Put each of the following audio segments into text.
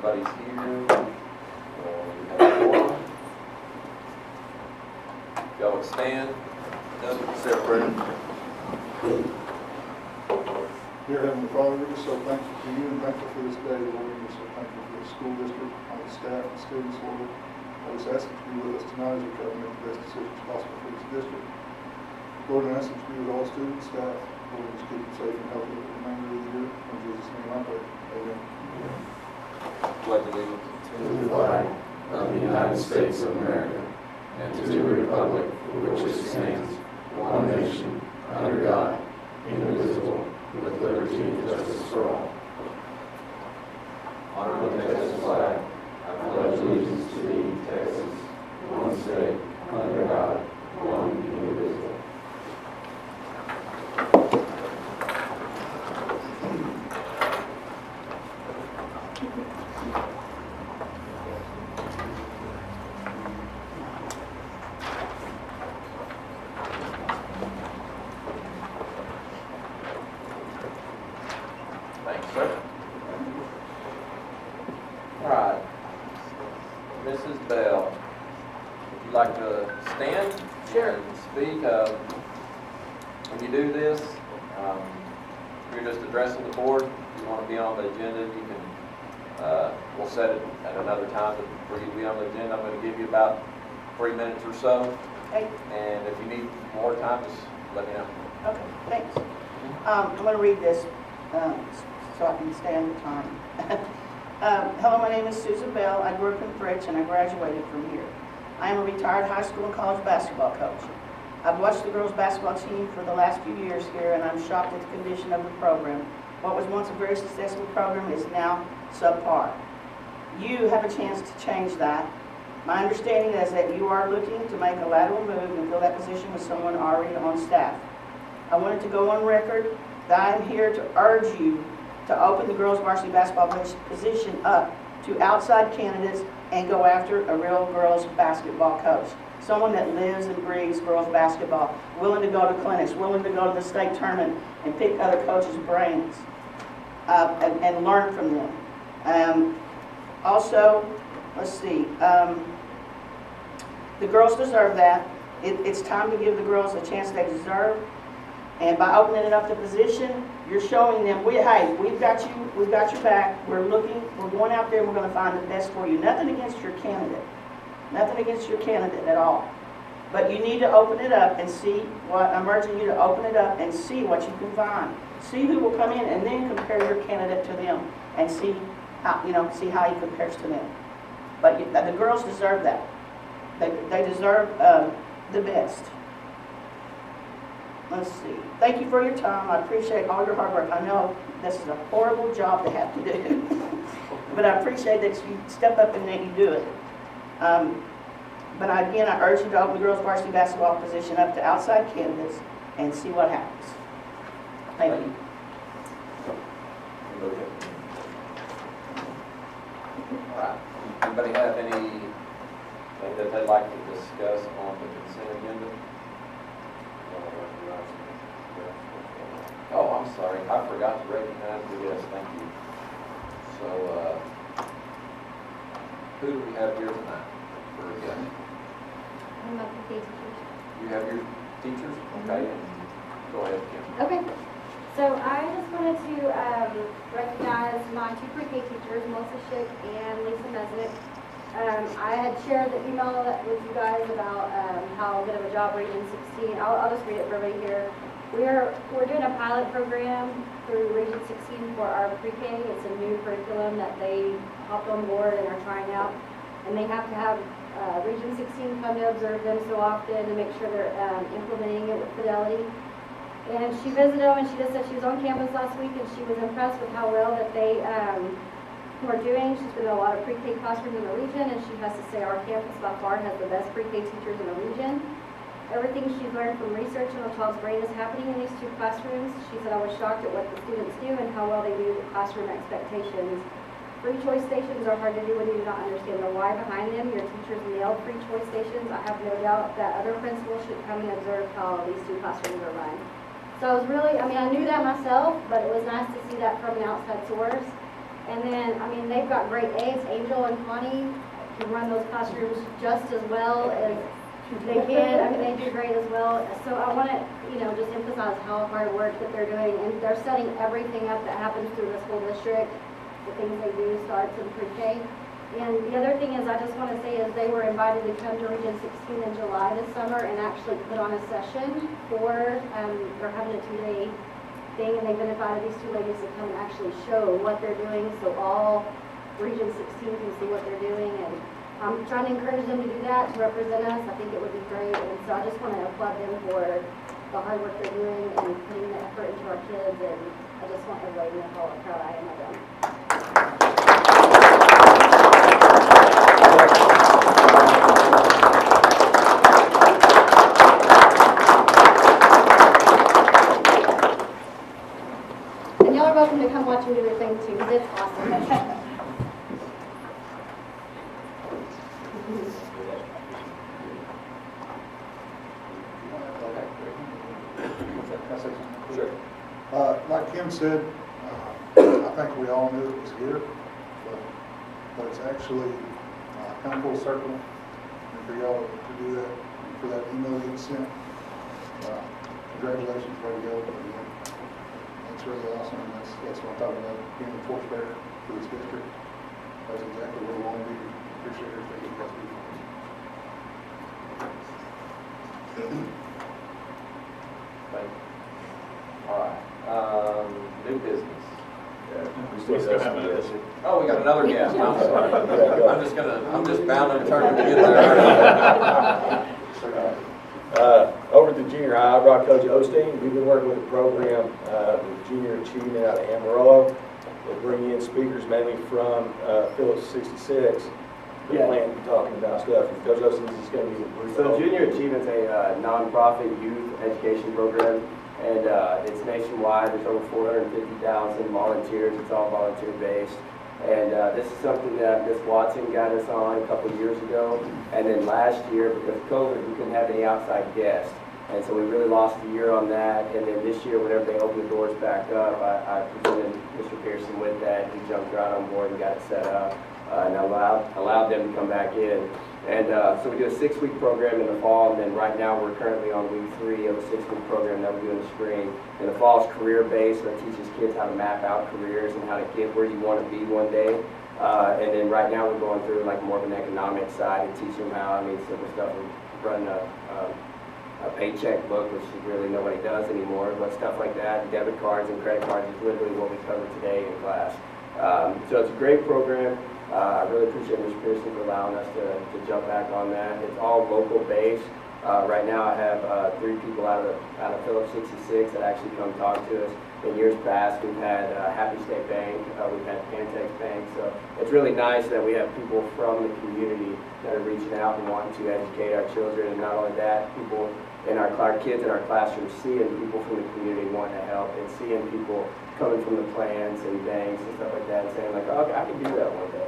everybody's here. We have a quorum. Y'all would stand. Sarah Prayer. Dear Heavenly Father, we're just so thankful for you and thankful for this day, Lord. We're so thankful for the school district, all the staff and students, Lord. I just ask that you be with us tonight as we try to make the best decisions possible for this district. Lord, I ask that you be with all students, staff, Lord, just keep them safe and healthy for the remainder of the year. In Jesus' name I pray. Amen. Pledge allegiance To the flag of the United States of America and to the republic for which it stands, one nation, under God, indivisible, with liberty and justice for all. Honor the Texas flag. I pledge allegiance to thee, Texas, one state, under God, one indivisible. Thanks, sir. All right. Mrs. Bell, if you'd like to stand and speak, when you do this, you're just addressing the board. If you want to be on the agenda, you can, we'll set it at another time for you to be on the agenda. I'm going to give you about 3 minutes or so. Okay, And if you need more time, just let me know. okay, thanks. I'm going to read this so I can stay on the time. Hello, my name is Susan Bell. I grew up in Fritch and I graduated from here. I am a retired high school and college basketball coach. I've watched the girls' basketball team for the last few years here, and I'm shocked at the condition of the program. What was once a very successful program is now subpar. You have a chance to change that. My understanding is that you are looking to make a lateral move and fill that position with someone already on staff. I wanted to go on record that I am here to urge you to open the girls' varsity basketball position up to outside candidates and go after a real girls' basketball coach. Someone that lives and breathes girls' basketball, willing to go to clinics, willing to go to the state tournament and pick other coaches' brains and learn from them. Also, let's see, the girls deserve that. It's time to give the girls a chance they deserve. And by opening it up the position, you're showing them, hey, we've got your back. We're going out there and we're going to find the best for you. Nothing against your candidate. Nothing against your candidate at all. But you need to open it up and see what, I'm urging you to open it up and see what you can find. See who will come in and then compare your candidate to them and see how he compares to them. But the girls deserve that. They deserve the best. Let's see. Thank you for your time. I appreciate all your hard work. I know this is a horrible job to have to do, but I appreciate that you step up and that you do it. But again, I urge you to open the girls' varsity basketball position up to outside candidates and see what happens. Thank you. All right. Anybody have anything that they'd like to discuss on the consent agenda? Oh, I'm sorry. I forgot to recognize the guests. Thank you. So, who do we have here tonight for a guest? I'm up with the teachers. You have your teachers? Okay. Go ahead, Kim. Okay. So I just wanted to recognize my two pre-K teachers, Melissa Schick and Lisa Mesnick. I had shared the email with you guys about how good of a job Region 16. I'll just read it for everybody here. We're doing a pilot program through Region 16 for our pre-K. It's a new curriculum that they hopped on board and are trying out. And they have to have Region 16 come to observe them so often to make sure they're implementing it with fidelity. And she visited them, and she just said she was on campus last week, and she was impressed with how well that they were doing. She's been in a lot of pre-K classrooms in the region, and she has to say our campus by far has the best pre-K teachers in the region. Everything she's learned from research on a child's brain is happening in these two classrooms. She said, I was shocked at what the students do and how well they do the classroom expectations. Free choice stations are hard to do when you do not understand the why behind them. Your teachers nailed free choice stations. I have no doubt that other principals should come and observe how these two classrooms are run. So I was really, I knew that myself, but it was nice to see that from an outside source. And then, I mean, they've got great aides. Angel and Connie can run those classrooms just as well as they can. I mean, they do great as well. So I want to, just emphasize how hard work that they're doing. And they're setting everything up that happens through the school district. The things they do starts in pre-K. And the other thing is, I just want to say is they were invited to come to Region 16 in July this summer and actually put on a session for, they're having a 2-day thing, and they've invited these 2 ladies to come and actually show what they're doing, so all Region 16 can see what they're doing. And I'm trying to encourage them to do that, to represent us. I think it would be great. And so I just want to applaud them for the hard work they're doing and putting the effort into our kids. And I just want everybody to know how proud I am of them. And y'all are welcome to come watch them do their thing too, because it's awesome. Sure. Like Kim said, I think we all knew it was here, but it's actually come full circle. And for y'all to do that, for that email getting sent, congratulations, way to go. It's really awesome, and that's what I'm talking about, being the torchbearer for this district. That's exactly where we want to be. Appreciate everything you guys do. Thank you. All right, new business. We still have another. Oh, we got another guest, I'm sorry. I'm just bound and determined to get there. Over at the junior high, I brought Coach Osteen. We've been working with a program with junior achievement out of Amarillo. They bring in speakers mainly from Phillips 66. We plan to be talking about stuff. And Coach Osteen is going to be the So Junior Achievement's a nonprofit youth education program, and it's nationwide. There's over 450,000 volunteers. It's all volunteer based. And this is something that Ms. Watson got us on a couple of years ago. And then last year, because of COVID, we couldn't have any outside guests. And so we really lost a year on that. And then this year, whenever they opened the doors back up, I presented Mr. Pearson with that. He jumped right on board and got it set up and allowed them to come back in. And so we do a 6-week program in the fall, and then right now we're currently on week 3 of a 6-week program that we do in the spring. In the fall is career-based, that teaches kids how to map out careers and how to get where you want to be one day. And then right now we're going through like more of an economic side and teach them how, simple stuff, we run a paycheck book, which really nobody does anymore, but stuff like that, debit cards and credit cards is literally what we cover today in class. So it's a great program. I really appreciate Mr. Pearson for allowing us to jump back on that. It's all local based. Right now I have 3 people out of Phillips 66 that actually come talk to us. In years past we've had Happy State Bank, we've had Pantex Bank, so it's really nice that we have people from the community that are reaching out and wanting to educate our children, and not only that, people in our kids in our classrooms seeing people from the community wanting to help, and seeing people coming from the plans and banks and stuff like that, and saying like, oh, I can do that one day.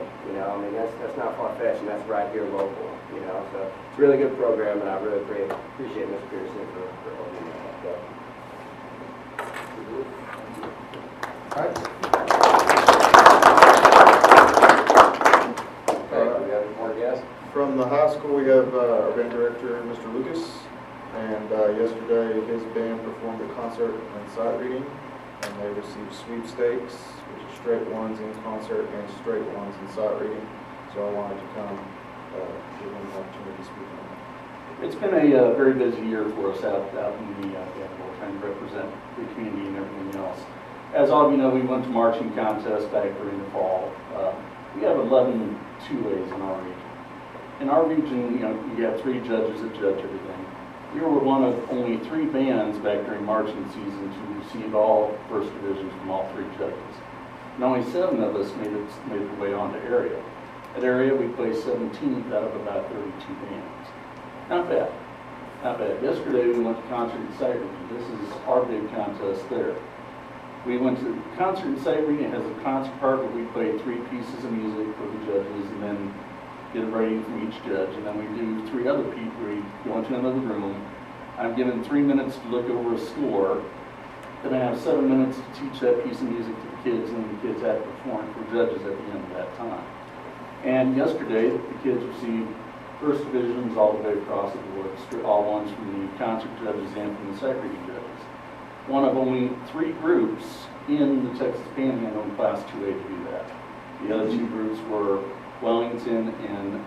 That's not far-fetched, and that's right here local. So it's a really good program, and I really appreciate Ms. Pearson for holding that up. All right. Okay, we have more guests? From the high school, we have our band director, Mr. Lucas, and yesterday his band performed a concert and sight reading, and they received sweepstakes, which are straight ones in concert and straight ones in sight reading. So I wanted to come give him an opportunity to speak on that. It's been a very busy year for us out in the capital, trying to represent the community and everything else. As all of you know, we went to marching contest back during the fall. We have 11 2As in our region. In our region, you have 3 judges that judge everything. We were one of only 3 bands back during marching season to receive all first divisions from all 3 judges. And only 7 of us made the way onto area. At area, we placed 17th out of about 32 bands. Not bad. Not bad. Yesterday, we went to concert and sight reading. This is our big contest there. We went to concert and sight reading. It has a concert part where we play 3 pieces of music for the judges and then get a rating from each judge. And then we do 3 other people. We go into another room. I'm given 3 minutes to look over a score. Then I have 7 minutes to teach that piece of music to the kids, and the kids had to perform for judges at the end of that time. And yesterday, the kids received first divisions all the way across the board, all ones from the concert judges and from the sight reading judges. One of only 3 groups in the Texas Panhandle in Class 2A to do that. The other 2 groups were Wellington and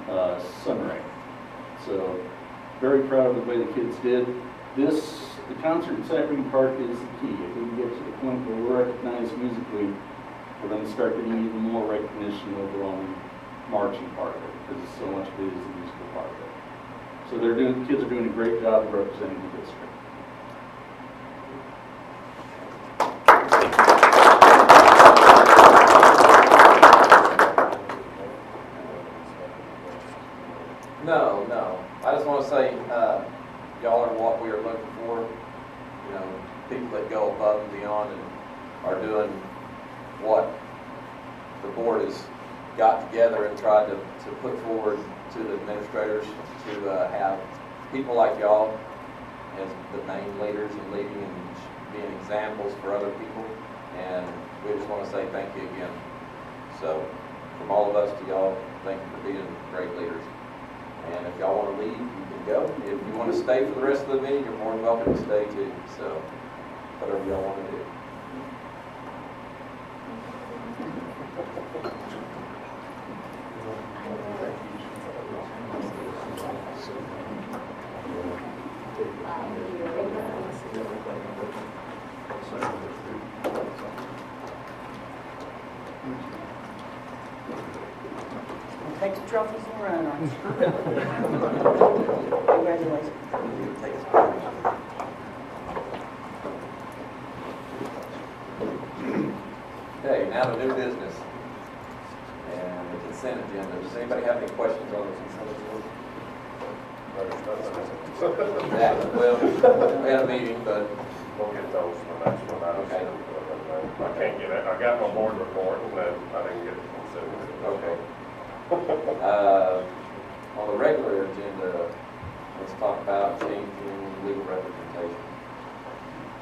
Sunray. So very proud of the way the kids did. The concert and sight reading part is the key. If we can get to the point where we're recognized musically, we're going to start getting even more recognition overall in the marching part of it, because so much of it is the musical part of it. So the kids are doing a great job of representing the district. No. I just want to say, y'all are what we are looking for. You know, people that go above and beyond and are doing what the board has got together and tried to put forward to the administrators to have people like y'all as the main leaders and leading and being examples for other people. And we just want to say thank you again. So from all of us to y'all, thank you for being great leaders. And if y'all want to leave, you can go. If you want to stay for the rest of the meeting, you're more than welcome to stay too. So whatever y'all want to do. Take the trophies and run, aren't you? Congratulations. Okay, now the new business and the consent agenda. Does anybody have any questions on the consent agenda? Yeah, well, we had a meeting, but We'll get those for the next one. Okay. I can't get it. I got my board report and then I didn't get it considered. okay. On the regular agenda, let's talk about changing legal representation.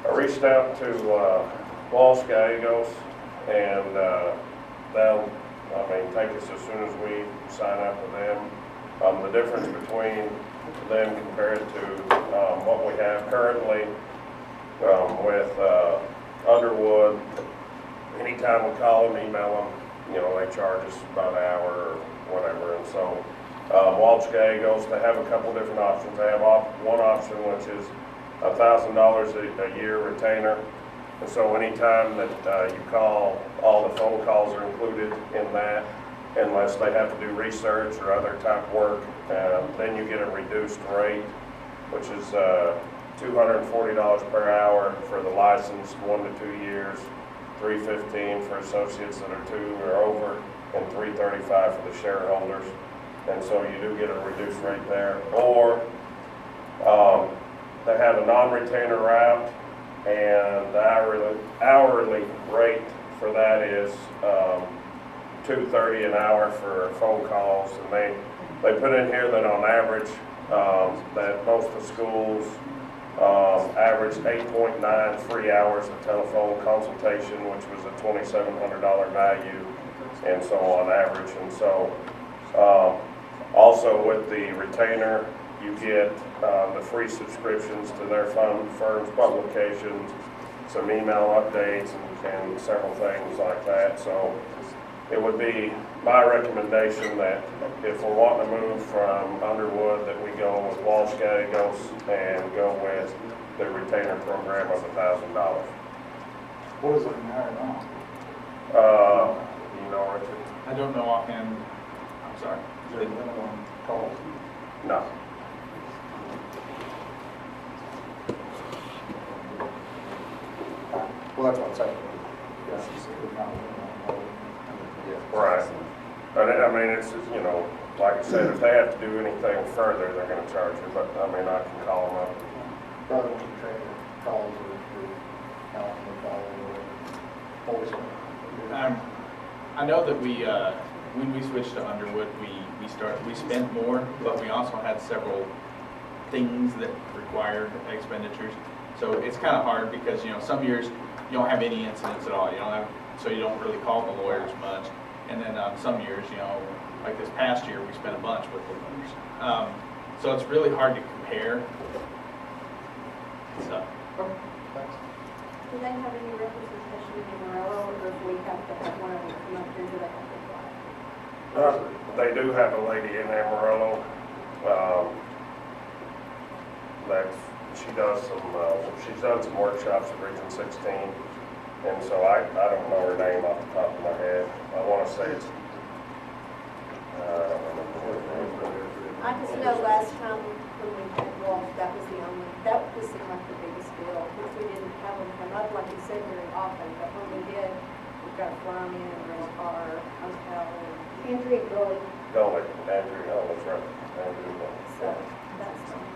I reached out to Walsh Gallegos and they'll, take us as soon as we sign up with them. The difference between them compared to what we have currently with Underwood, anytime we call them, email them, they charge us about an hour or whatever. And so Walsh Gallegos, they have a couple different options. They have one option which is $1,000 a year retainer. And so anytime that you call, all the phone calls are included in that, unless they have to do research or other type work. Then you get a reduced rate, which is $240 per hour for the licensed 1 to 2 years, $315 for associates that are 2 or over, and $335 for the shareholders. And so you do get a reduced rate there. Or they have a non-retainer route, and the hourly rate for that is $230 an hour for phone calls. And they put in here that on average that most of the schools averaged 8.9 free hours of telephone consultation, which was a $2,700 value, and so on average. And so also with the retainer, you get the free subscriptions to their firm's publications, some email updates, and several things like that. So it would be my recommendation that if we're wanting to move from Underwood, that we go with Walsh Gallegos and go with the retainer program of $1,000. What is it in there now? Richard? I don't know offhand. I'm sorry. Is there a minimum cost? No. Well, that's what I'm saying. Right. But it's, like I said, if they have to do anything further, they're going to charge you. But, I can call them up. Rather than trainer calls or calendar call or voicemail. I know that when we switched to Underwood, we spent more, but we also had several things that required expenditures. So it's kind of hard because, some years you don't have any incidents at all. So you don't really call the lawyers much. And then some years, like this past year, we spent a bunch with the lawyers. So it's really hard to compare. So. Do they have any representation in Amarillo, or if we have to have one of them come up here, do they have to apply? They do have a lady in Amarillo, she's done some workshops at Region 16, and so I don't know her name off the top of my head. I want to say it's, I don't remember what her name is. I just know last time when we had Walsh, that seemed like the biggest deal, which we didn't have them come up, like you said, very often, but when we did, we got flown in, rental car, hotel, and Andrea Gully. Gully, Andrew, oh, that's right, Andrew Gully. so that's something.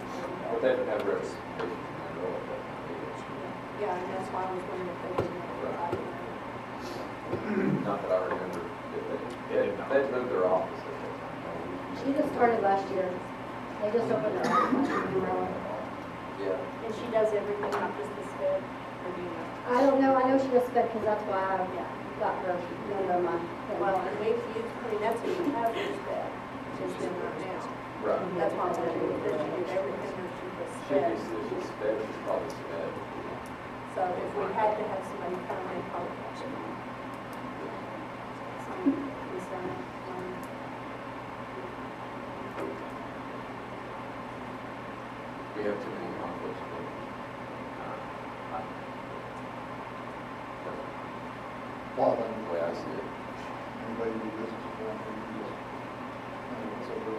But they didn't have representation. Yeah, and that's why I was wondering if they didn't have to apply. Not that I remember. They moved their office at that time. She just started last year. They just opened their office in Amarillo. Yeah. And she does everything, not just the SPED, or do you know? I don't know. I know she does sped because that's why I got her number my. Well, and we've used, that's who you have your SPED, just in right now. Right. That's why I'm wondering, does she do everything, or she just SPED? She's sped, she's probably sped. So if we had to have somebody come in, probably some concern. We have too many conflicts. Well, I think The way I see it. anybody who do business with them, we just, it's over.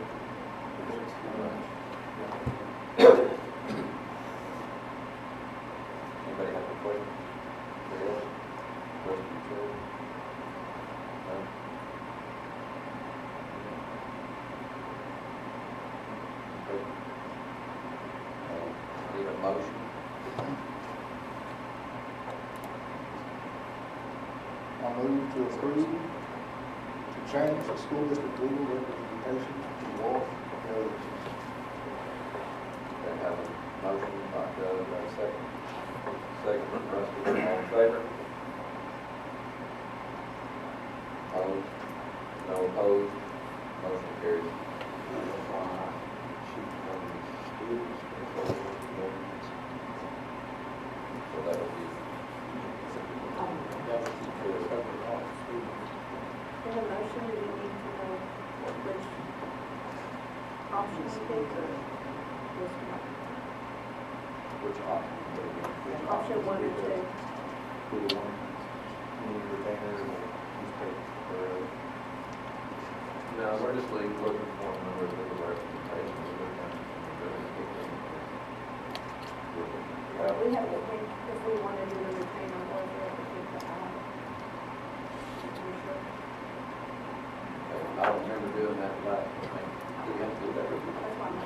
Anybody have a question? Anybody else? Question, Joe? No? Okay. Need a motion? I move to approve to change the school district legal representation to the Walsh Coalition. Okay, have a motion by Doug, have a second. Second from Rusty, all in favor? Opposed? No opposed? Motion carries. So that'll be. In the motion, do we need to know which option we pick, or just Which option? option 1 or 2? No, we're just looking for a number of legal representation. We have to think if we want to do the retainer or if we have to think the I don't remember doing that last, I think we have to do that. That's why I'm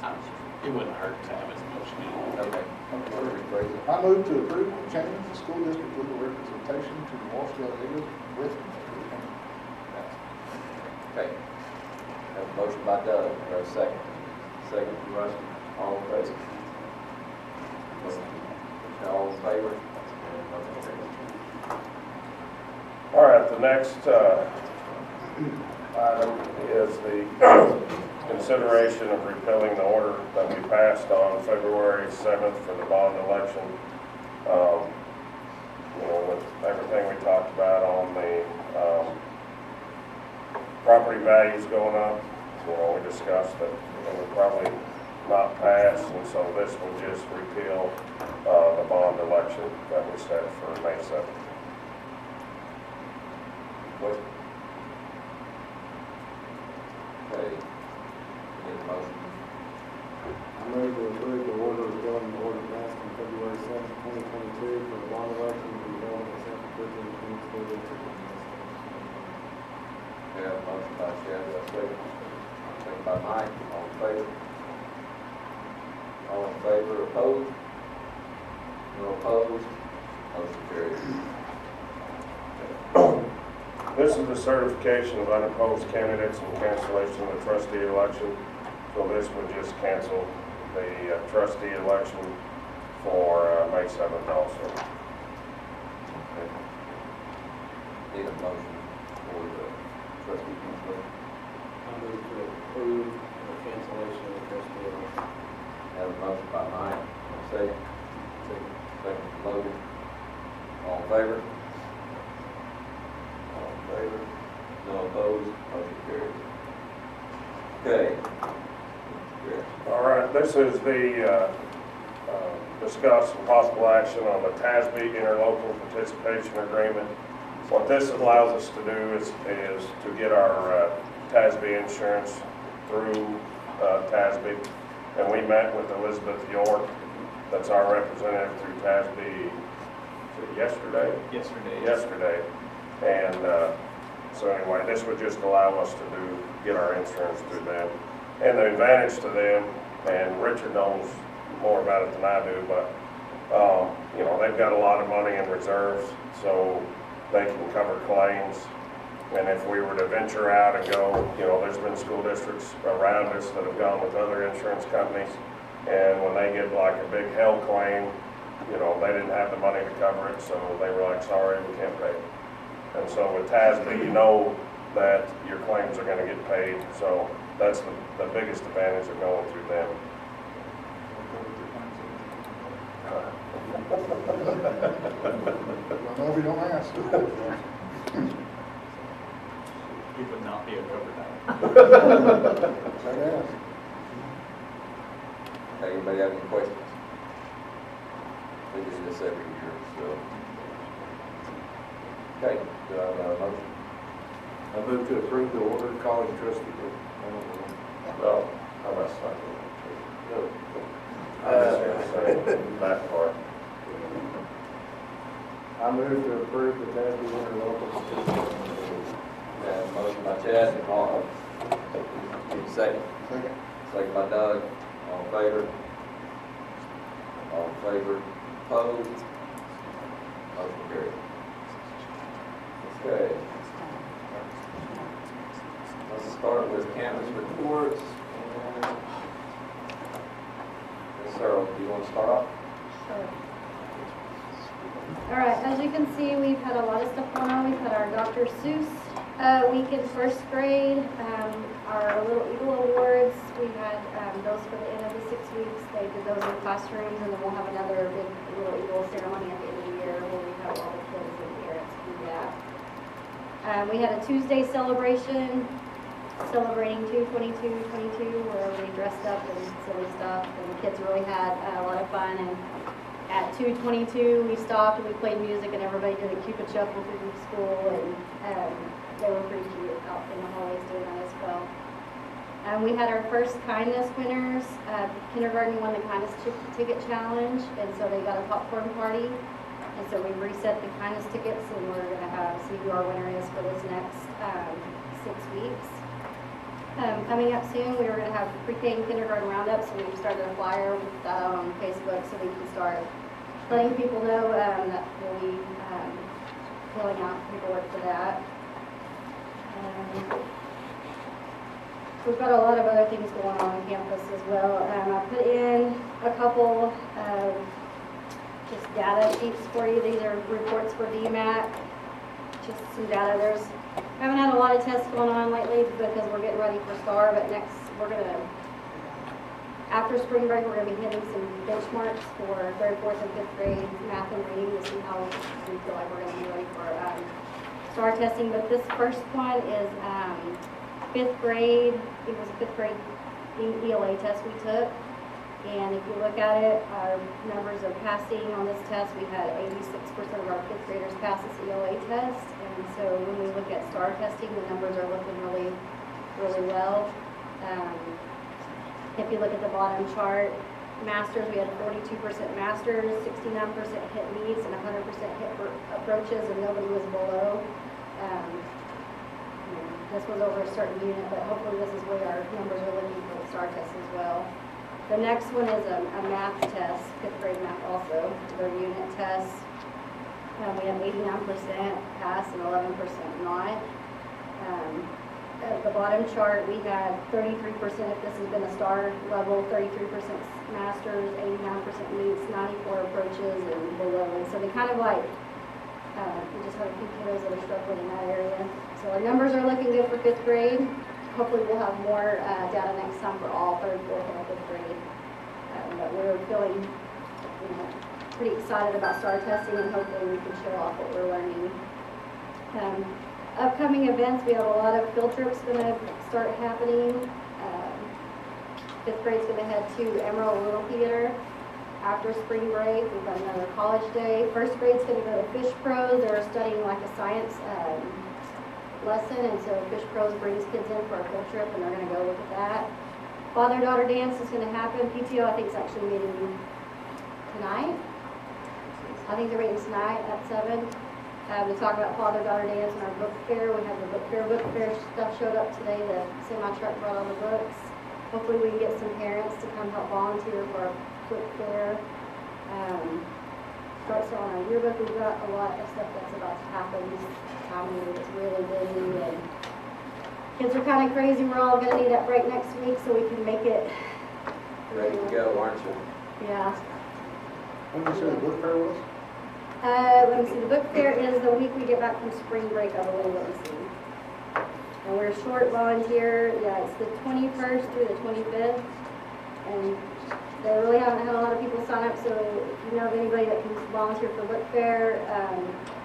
asking. It wouldn't hurt to have his motion. Okay. What are we phrasing? I move to approve to change the school district legal representation to the Walsh Coalition with. Okay. Have a motion by Doug, or a second. Second from Rusty, all in favor? All in favor? All right, the next item is the consideration of repealing the order that we passed on February 7th for the bond election. With everything we talked about on the property values going up, we discussed that it would probably not pass, and so this would just repeal the bond election that we set for May 7th. Question? Okay. Need a motion? I move to approve the order regarding the order passed on February 7th, 2022 for the bond election to be held in the Central Virginia Community School District. We have a motion by Chad, do I second? Second by Mike, all in favor? All in favor, opposed? No opposed? Motion carries. This is the certification of unopposed candidates and cancellation of the trustee election. So this would just cancel the trustee election for May 7th also. Need a motion for the trustee cancellation. I move to approve the cancellation of the trustee. Have a motion by Mike, second. Second from Logan. All in favor? All in favor? No opposed? Motion carries. Okay. All right, this is the discuss and possible action on the TASB interlocal participation agreement. What this allows us to do is to get our TASB insurance through TASB. And we met with Elizabeth York, that's our representative through TASB, yesterday? Yesterday. And so anyway, this would just allow us to get our insurance through them. And the advantage to them, and Richard knows more about it than I do, but you know, they've got a lot of money in reserves, so they can cover claims. And if we were to venture out and go, you know, there's been school districts around us that have gone with other insurance companies, and when they get like a big health claim, you know, they didn't have the money to cover it, so they were like, sorry, we can't pay it. And so with TASB, you know that your claims are gonna get paid, so that's the biggest advantage of going through them. No, we don't ask. You would not be a covered item. Anybody have any questions? We do this every year, so. Okay, do I have a motion? I move to approve the order calling trustee. Well, how about second? No. I'm just gonna say that part. I move to approve the TASB interlocal. We have a motion by Chad, and all, need a second. Second. Second by Doug, all in favor? All in favor, opposed? Motion carried. Okay. Let's start with canvas reports. And Ms. Sarah, do you want to start off? Sure. All right, as you can see, we've had a lot of stuff going on. We've had our Dr. Seuss week in first grade, our Little Eagle Awards. We had those for the end of the 6 weeks. They did those in classrooms, and then we'll have another big Little Eagle ceremony at the end of the year where we have all the kids and parents do that. We had a Tuesday celebration celebrating 2/22/22 where we dressed up and silly stuff, and the kids really had a lot of fun. And at 2:22 we stopped and we played music, and everybody did a Cupid shuffle through the school, and they were pretty cute out in the hallways doing that as well. We had our first kindness winners. Kindergarten won the kindness ticket challenge, and so they got a popcorn party. And so we reset the kindness tickets, and we're going to see who our winner is for this next 6 weeks. Coming up soon, we were going to have pre-K and kindergarten roundup, so we started a flyer with that out on Facebook so we can start letting people know that we'll be filling out paperwork for that. We've got a lot of other things going on campus as well. I put in a couple of just data sheets for you. These are reports for DMAC. Just some data. I haven't had a lot of tests going on lately because we're getting ready for STAR, but next after spring break, we're going to be hitting some benchmarks for 3rd, 4th, and 5th grade math and reading to see how we feel like we're going to be ready for STAR testing. But this first one is 5th grade. It was a 5th grade ELA test we took. And if you look at it, our numbers of passing on this test, we had 86% of our 5th graders pass this ELA test. And so when we look at STAR testing, the numbers are looking really, really well. If you look at the bottom chart, masters, we had 42% masters, 69% hit meets, and 100% hit approaches, and nobody was below. This was over a certain unit, but hopefully this is where our numbers are looking for the STAR test as well. The next one is a math test, 5th grade math also, their unit test. We have 89% pass and 11% not. at the bottom chart, we had 33%, if this has been a star level, 33% masters, 89% meets, 94 approaches, and below. And so they kind of like, we just had a few kiddos that are struggling in that area. So our numbers are looking good for 5th grade. Hopefully we'll have more data next time for all 3rd, 4th, and 5th grade. But we're feeling, pretty excited about STAR testing, and hopefully we can show off what we're learning. Upcoming events, we have a lot of field trips going to start happening. 5th grade's going to head to Emerald Little Theater. After spring break, we've got another college day. 1st grade's going to go to Fish Pros. They're studying like a science lesson, and so Fish Pros brings kids in for a field trip, and they're going to go look at that. Father-daughter dance is going to happen. PTO, I think, is actually meeting tonight. I think they're meeting tonight at 7. We talk about father-daughter dance and our book fair. We have the book fair stuff showed up today. The semi-truck brought all the books. Hopefully we can get some parents to come help volunteer for our book fair. Starts on our yearbook. We've got a lot of stuff that's about to happen this time of year that's really busy, and kids are kind of crazy. We're all going to need that break next week so we can make it. Ready to go, aren't you? Yeah. When did you say the book fair was? Let me see, the book fair is the week we get back from spring break, I believe, let me see. And we're short volunteer, yeah, it's the 21st through the 25th. And they really haven't had a lot of people sign up, so if you know of anybody that can volunteer for book fair,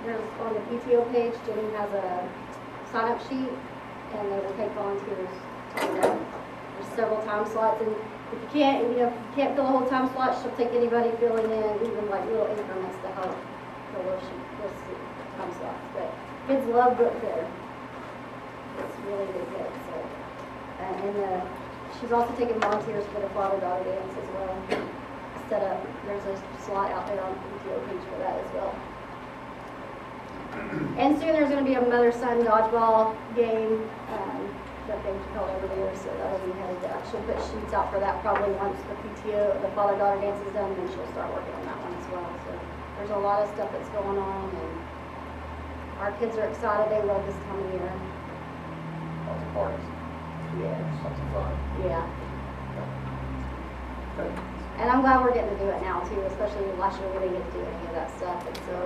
there's on the PTO page, Jenny has a sign-up sheet, and they will take volunteers. There's several time slots, and if you can't, if you can't fill a whole time slot, she'll take anybody filling in, even like little increments to help fill those time slots. But kids love book fair. It's really good hit. So, and she's also taking volunteers for the father-daughter dance as well. Set up. There's a slot out there on the PTO page for that as well. And soon there's going to be a mother-son dodgeball game. That thing held over there, so that'll be headed to action. But she's out for that probably once the PTO, the father-daughter dance is done, then she'll start working on that one as well. So there's a lot of stuff that's going on, and our kids are excited. They love this time of year. Lots of parties. Yes. Lots of fun. Yeah. Okay. And I'm glad we're getting to do it now too, especially last year we didn't get to do any of that stuff. And so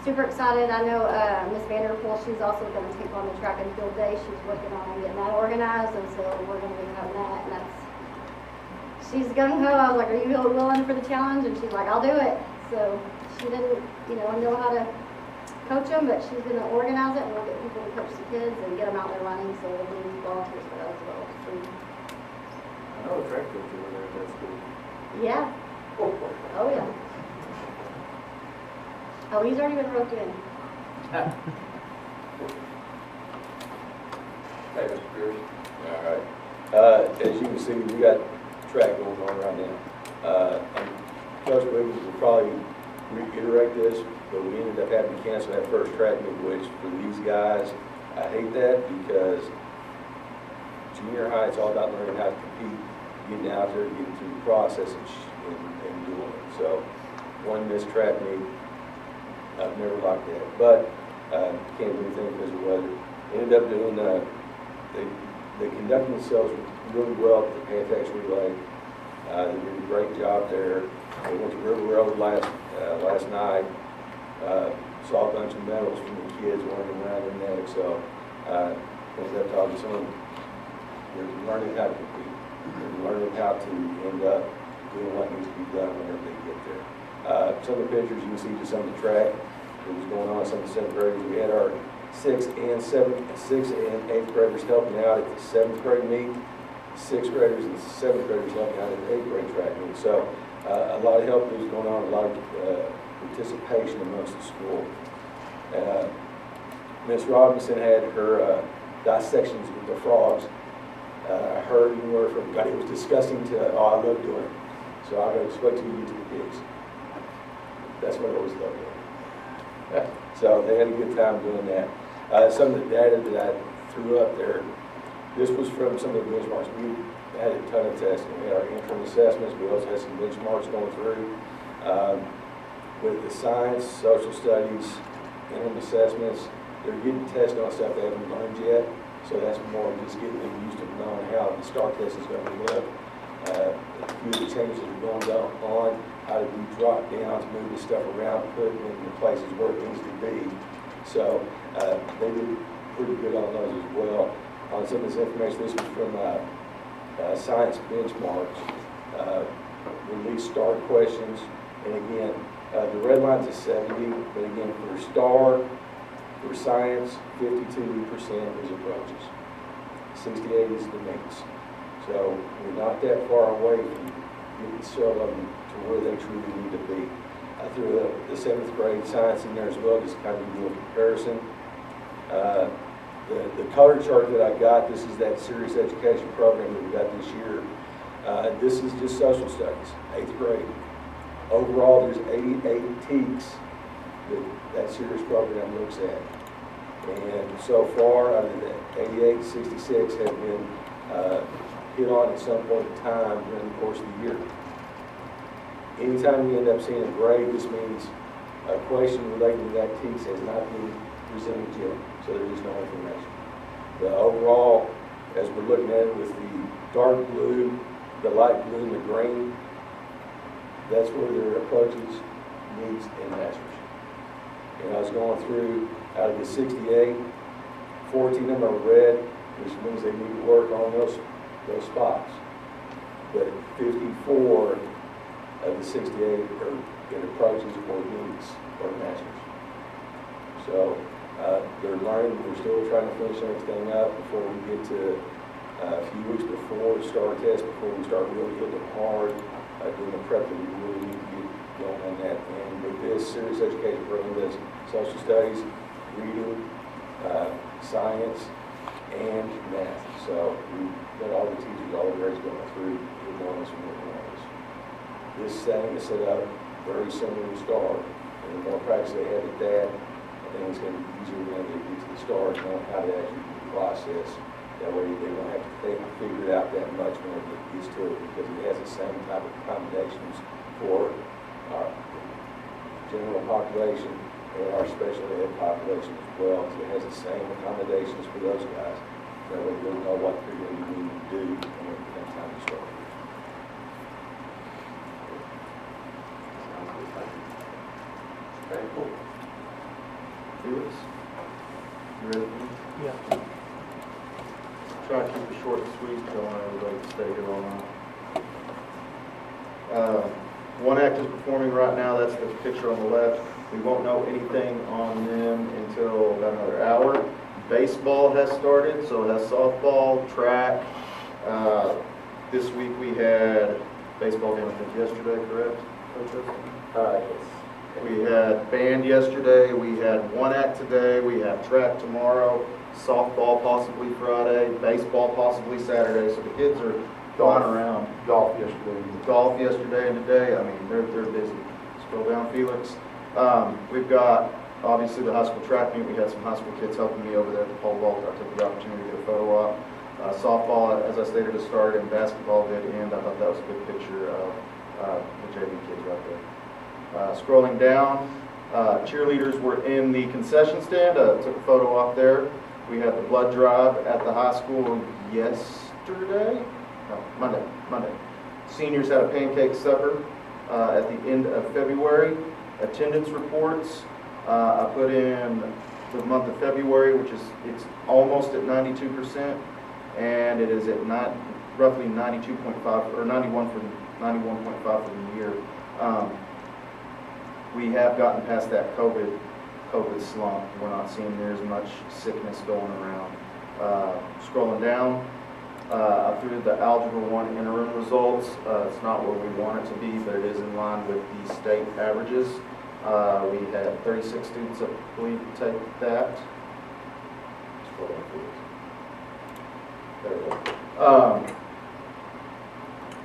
super excited. I know Miss Vanderpool, she's also going to take on the track and field day. She's working on getting that organized, and so we're going to be having that. And she's gung-ho. I was like, are you willing for the challenge? And she's like, I'll do it. So she didn't, know how to coach them, but she's going to organize it, and we'll get people to coach the kids and get them out there running, so we'll need volunteers for that as well. So, I know a track coach over there at that school. yeah. Oh, yeah. Oh, he's already been roped in. Okay, Mr. Pierce. All right. As you can see, we got track going on right now. And Coach Wiggins will probably reiterate this, but we ended up having to cancel that first track meet, which for these guys, I hate that because junior high, it's all about learning how to compete, getting out there, getting through the process and doing it. So one missed track meet, I've never liked that, but can't do anything because of weather. Ended up doing, they conducted themselves really well at the Pantex Relay. They did a great job there. They went to River Road last night. Saw a bunch of medals from the kids running around in there. So ended up talking to some of them. They're learning how to compete. They're learning how to end up doing what needs to be done whenever they get there. Some of the pictures you can see just some of the track that was going on. Some of the 7th graders. We had our 6th and 8th graders helping out at the 7th grade meet. 6th graders and 7th graders helping out at the 8th grade track meet. So a lot of help was going on. A lot of participation amongst the school. Miss Robinson had her dissections with the frogs. I heard and word from everybody. It was disgusting to, I love doing it. So I go, wait till you get to the pigs. That's what I always love doing. So they had a good time doing that. Some of the data that I threw up there, this was from some of the benchmarks. We had a ton of testing. We had our interim assessments. We also had some benchmarks going through. With the science, social studies, interim assessments, they're getting tested on stuff they haven't learned yet. So that's more just getting them used to knowing how the STAR test is going to look. A few of the changes are going on, how to do drop downs, moving stuff around, putting it in the places where it needs to be. So they did pretty good on those as well. On some of this information, this was from science benchmarks, release STAR questions, and again, the red line's a 70, but again, for STAR, for science, 52% is approaches. 68 is the meets. So we're not that far away from getting several of them to where they truly need to be. I threw the 7th grade science in there as well, just kind of do a comparison. The color chart that I got, this is that serious education program that we got this year. This is just social studies, 8th grade. Overall, there's 88 TEKs that serious program looks at. And so far, out of the 88, 66 have been hit on at some point in time during the course of the year. Anytime you end up seeing a grade, this means a question relating to that TEKs has not been presented yet, so there is no information. The overall, as we're looking at it with the dark blue, the light blue, and the green, that's where their approaches, needs, and masters. And I was going through, out of the 68, 14 of them are red, which means they need to work on those spots. But 54 of the 68 are in approaches or needs or masters. So they're learning, we're still trying to finish everything up before we get to a few weeks before the STAR test, before we start really hitting them hard, doing the prep that we really need to get going on that. And with this serious education program, does social studies, reading, science, and math. So we've got all the teachers, all the grades going through, getting on this and working on this. This thing is set up very similar to STAR, and the more practice they have at that, I think it's going to be easier when they get to the STAR and know how to actually do the process. That way they don't have to figure it out that much when they get used to it, because it has the same type of accommodations for our general population and our special ed population as well. So it has the same accommodations for those guys. That way they'll know what they're going to need to do when it comes time to start. Very cool. Felix, you ready? Yeah. Try to keep it short and sweet, don't want everybody to stay here all night. One act is performing right now, that's the picture on the left. We won't know anything on them until about another hour. Baseball has started, so it has softball, track. This week we had baseball game, I think yesterday, correct? Yes. We had band yesterday, we had one act today, we have track tomorrow, softball possibly Friday, baseball possibly Saturday, so the kids are going around. Golf yesterday. Golf yesterday and today, I mean, they're busy. Scroll down, Felix. We've got, obviously, the high school track meet. We had some high school kids helping me over there at the pole vault. I took the opportunity to get a photo op. Softball, as I stated, has started, and basketball did end. I thought that was a good picture of the JV kids right there. Scrolling down, cheerleaders were in the concession stand. Took a photo op there. We had the blood drive at the high school yesterday. No, Monday. Seniors had a pancake supper at the end of February. Attendance reports, I put in the month of February, which is, it's almost at 92%, and it is at roughly 92.5, or 91.5 for the year. We have gotten past that COVID slump. We're not seeing near as much sickness going around. Scrolling down, I threw the Algebra 1 interim results. It's not where we want it to be, but it is in line with the state averages. We had 36 students, I believe, take that. Scroll down, please. There we go.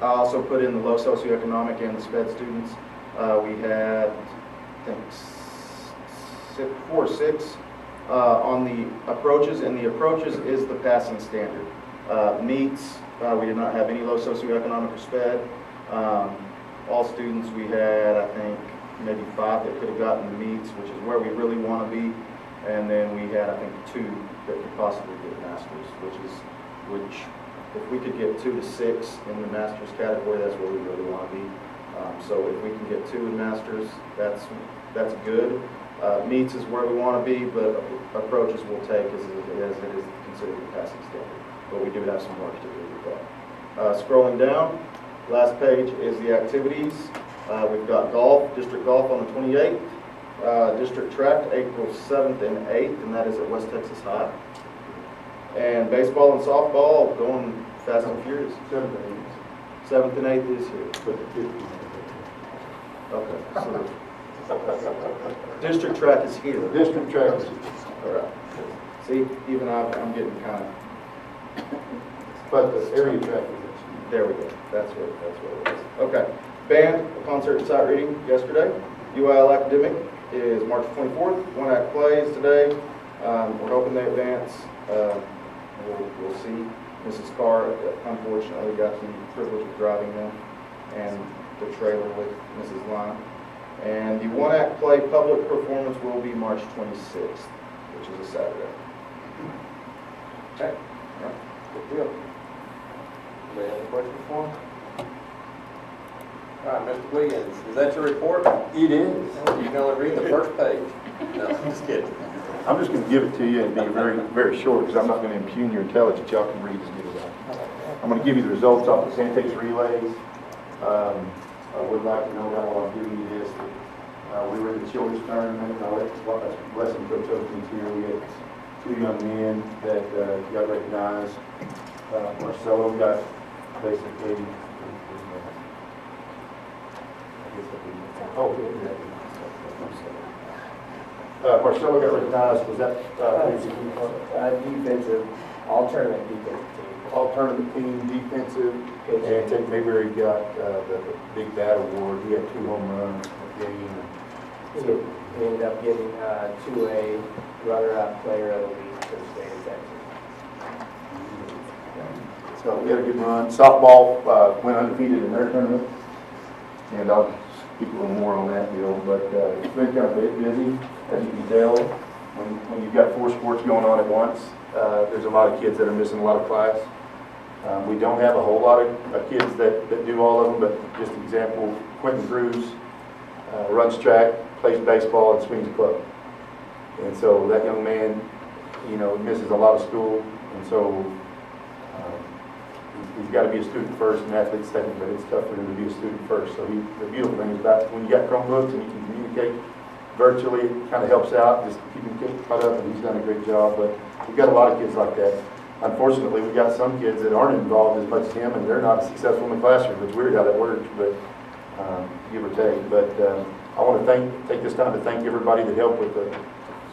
I also put in the low socioeconomic and the SPED students. We had, I think, 4 or 6 on the approaches, and the approaches is the passing standard. Meets, we did not have any low socioeconomic or SPED. All students, we had, I think, maybe 5 that could have gotten the meets, which is where we really want to be. And then we had, I think, 2 that could possibly get masters, which if we could get 2 to 6 in the masters category, that's where we really want to be. So if we can get 2 in masters, that's good. Meets is where we want to be, but approaches will take as it is considered a passing standard. But we do have some work to do with that. Scrolling down, last page is the activities. We've got golf, district golf on the 28th, district track April 7th and 8th, and that is at West Texas High. And baseball and softball going fast and furious. 7th and 8th this year. Okay, so district track is here. District track is All right. See, even I'm getting kind of. but the area track is There we go. That's what it is. Okay. Band, concert and sight reading yesterday. UIL Academic is March 24th. 1-act plays today. We're hoping they advance. We'll see. Mrs. Carr, unfortunately, got the privilege of driving them and the trailer with Mrs. Lyon. And the 1-act play public performance will be March 26th, which is a Saturday. Okay. Good deal. Anybody have any questions for him? All right, Mr. Wiggins, is that your report? It is. You can only read the first page. No, I'm just kidding. I'm just going to give it to you and be very, very short because I'm not going to impugn your intelligence. Y'all can read as good as I can. I'm going to give you the results off the Pantex Relays. I would like to know how I'm giving you this. We were in the children's tournament. Blessing Coach Oakland's here. We had 2 young men that got recognized. Marcelo got basically. Marcelo got recognized. Was that Defensive, all tournament defensive team. all tournament team, defensive, and Ted Mayberry got the Big Bat Award. He had 2 home runs a game. So he ended up getting 2A runner-up player of the week for the state of Texas. So we had a good run. Softball went undefeated in their tournament, and I'll speak a little more on that deal. But it's been kind of busy, as you can tell. When you've got 4 sports going on at once, there's a lot of kids that are missing a lot of class. We don't have a whole lot of kids that do all of them, but just an example, Quentin Cruz runs track, plays baseball, and swings a club. And so that young man, misses a lot of school, and so he's got to be a student first and athlete second, but it's tough for him to be a student first. So the beautiful thing is about when you got Chromebooks and you can communicate virtually, it kind of helps out, just keep him caught up, and he's done a great job. But we've got a lot of kids like that. Unfortunately, we've got some kids that aren't involved as much as him, and they're not successful in the classroom. It's weird how that works, but give or take. But I want to take this time to thank everybody that helped with the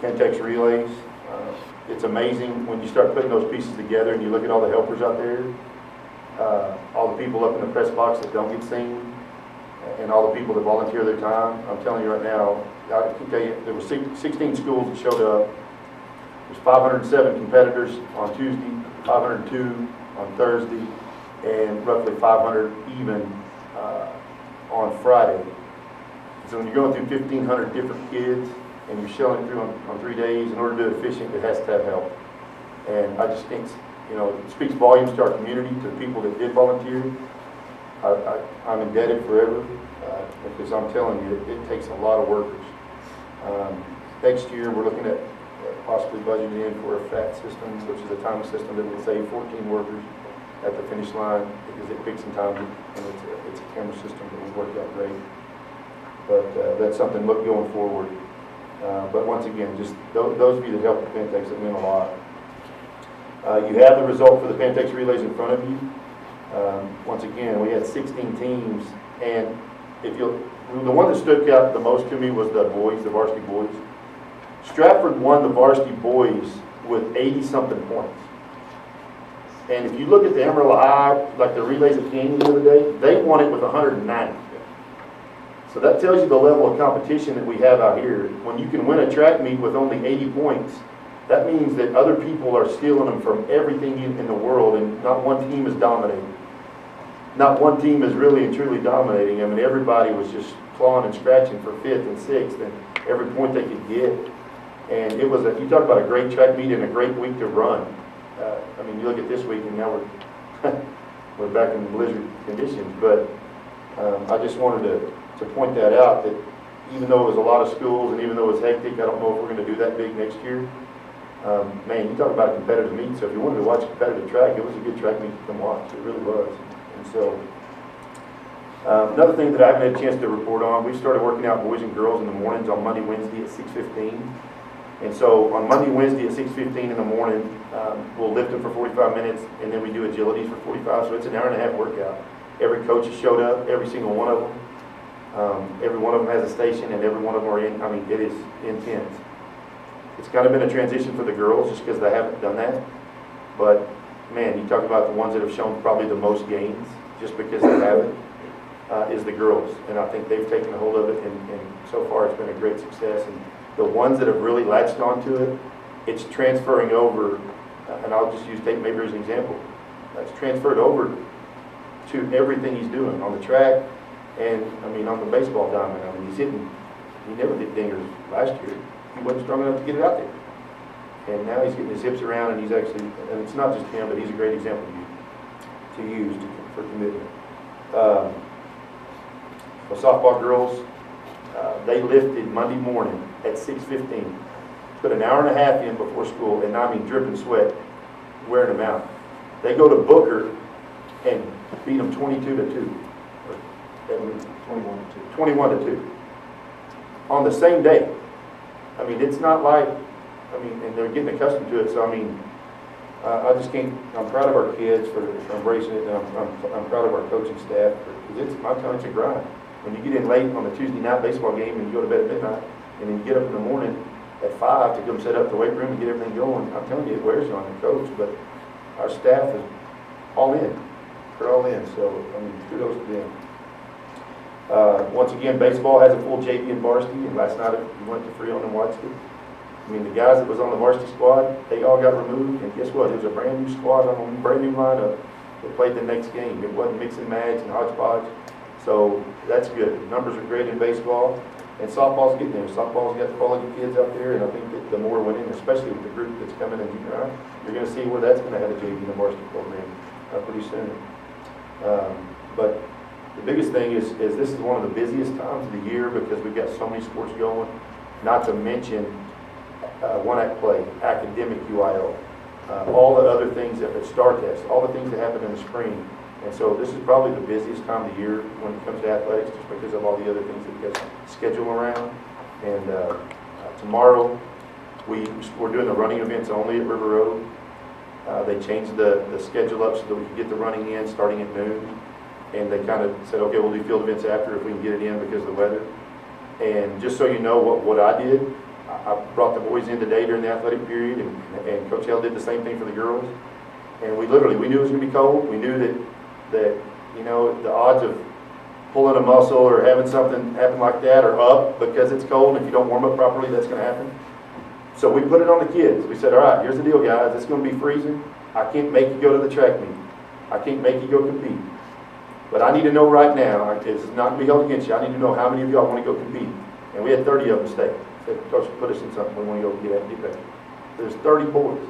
Pantex Relays. It's amazing when you start putting those pieces together and you look at all the helpers out there, all the people up in the press box that don't get seen, and all the people that volunteer their time. I'm telling you right now, I can tell you, there were 16 schools that showed up. There's 507 competitors on Tuesday, 502 on Thursday, and roughly 500 even on Friday. So when you're going through 1,500 different kids and you're shelling it through on 3 days, in order to do it efficient, it has to have help. And I just think, it speaks volumes to our community, to the people that did volunteer. I'm indebted forever because I'm telling you, it takes a lot of workers. Next year, we're looking at possibly budgeting in for a FAT system, which is a time system that would save 14 workers at the finish line because it picks in time, and it's a camera system that will work out great. But that's something look going forward. But once again, just those of you that helped the Pantex, it meant a lot. You have the result for the Pantex Relays in front of you. Once again, we had 16 teams, and the one that stood out the most to me was the boys, the varsity boys. Stratford won the varsity boys with 80-something points. And if you look at the Amarillo High, like the relays at Canyon the other day, they won it with 190. So that tells you the level of competition that we have out here. When you can win a track meet with only 80 points, that means that other people are stealing them from everything in the world, and not one team is dominating. Not one team is really and truly dominating. I mean, everybody was just clawing and scratching for 5th and 6th, and every point they could get. And it was, you talk about a great track meet and a great week to run. I mean, you look at this week and now we're back in blizzard conditions, but I just wanted to point that out, that even though it was a lot of schools and even though it was hectic, I don't know if we're going to do that big next year. Man, you talk about a competitive meet, so if you wanted to watch a competitive track, it was a good track meet to come watch. It really was. And so, another thing that I haven't had a chance to report on, we started working out boys and girls in the mornings on Monday, Wednesday at 6:15. And so on Monday, Wednesday at 6:15 in the morning, we'll lift them for 45 minutes, and then we do agilities for 45, so it's an hour and a half workout. Every coach has showed up, every single one of them. Every one of them has a station, and every one of them are in, I mean, it is intense. It's kind of been a transition for the girls, just because they haven't done that. But, man, you talk about the ones that have shown probably the most gains, just because they haven't, is the girls. And I think they've taken a hold of it, and so far it's been a great success. And the ones that have really latched onto it, it's transferring over, and I'll just use Tate Mabry as an example. It's transferred over to everything he's doing on the track, and I mean on the baseball diamond. I mean, he never did dingers last year. He wasn't strong enough to get it out there. And now he's getting his hips around, and he's actually, and it's not just him, but he's a great example to use for commitment. For softball girls, they lifted Monday morning at 6:15. Put an hour and a half in before school, and I mean dripping sweat, wearing them out. They go to Booker and beat them 22-2. 21-2. On the same day. I mean, it's not like, I mean, and they're getting accustomed to it, so I mean, I just can't, I'm proud of our kids for embracing it, and I'm proud of our coaching staff, because it's a grind. When you get in late on a Tuesday night baseball game and you go to bed at midnight, and then you get up in the morning at 5 to come set up the weight room and get everything going, I'm telling you, it wears you on the coach, but our staff is all in. They're all in, so, I mean, kudos to them. Once again, baseball has a full JV and varsity, and last night we went to Freon and watched it. I mean, the guys that was on the varsity squad, they all got removed, and guess what? It was a brand new squad on a brand new lineup that played the next game. It wasn't mix and match and hodgepodge, so that's good. Numbers are great in baseball, and softball's getting there. Softball's got quality kids out there, and I think that the more winning, especially with the group that's coming in junior high, you're going to see where that's going to have a JV and a varsity program pretty soon. But the biggest thing is this is one of the busiest times of the year because we've got so many sports going, not to mention one-act play, academic UIL, all the other things that STAR tests, all the things that happen in the spring. And so this is probably the busiest time of the year when it comes to athletics just because of all the other things that we got scheduled around. And tomorrow we're doing the running events only at River Road. They changed the schedule up so that we could get the running in starting at noon. And they kind of said, okay, we'll do field events after if we can get it in because of the weather. And just so you know what I did, I brought the boys in today during the athletic period, and Coach Hale did the same thing for the girls. And we knew it was going to be cold. We knew that you know, the odds of pulling a muscle or having something happen like that are up because it's cold, and if you don't warm up properly, that's going to happen. So we put it on the kids. We said, all right, here's the deal, guys. It's going to be freezing. I can't make you go to the track meet. I can't make you go compete. But I need to know right now, it's not going to be held against you, I need to know how many of y'all want to go compete. And we had 30 of them stay. Said, Coach, put us in something we want to go get better. There's 30 boys.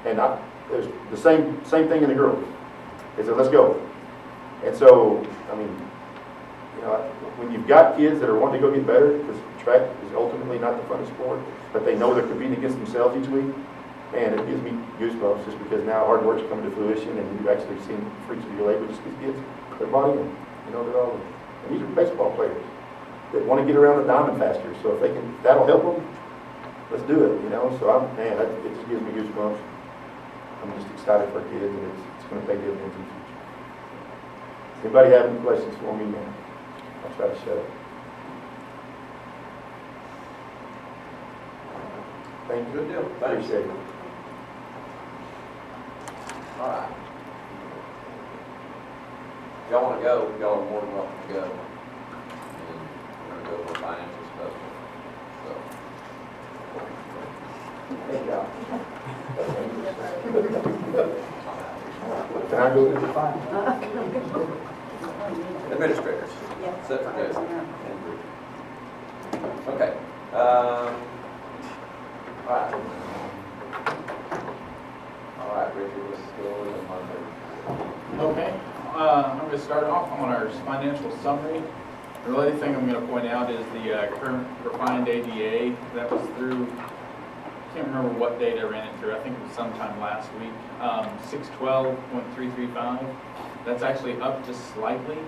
And there's the same thing in the girls. They said, let's go. And so, I mean, you know, when you've got kids that are wanting to go get better, because track is ultimately not the funnest sport, but they know they're competing against themselves each week, man, it gives me goosebumps just because now hard work's coming to fruition and you've actually seen fruits of your labor. Just these kids, their body, you know, they're all, and these are baseball players that want to get around the diamond faster. So if they can, that'll help them. Let's do it, you know. So it just gives me goosebumps. I'm just excited for kids, and it's going to pay dividends in the future. Does anybody have any questions for me, man? I'll try to shut up. Thank you. Good deal. Thanks. Appreciate it. All right. If y'all want to go, y'all are more than welcome to go. And we're going to go over financial stuff. So. Thank y'all. Can I go to the file? Administrators. Yes. Set for Jason. Okay. on our financial summary. The only thing I'm going to point out is the current refined ADA that was through, I can't remember what date I ran it through, I think it was sometime last week, 612.335. That's actually up just slightly.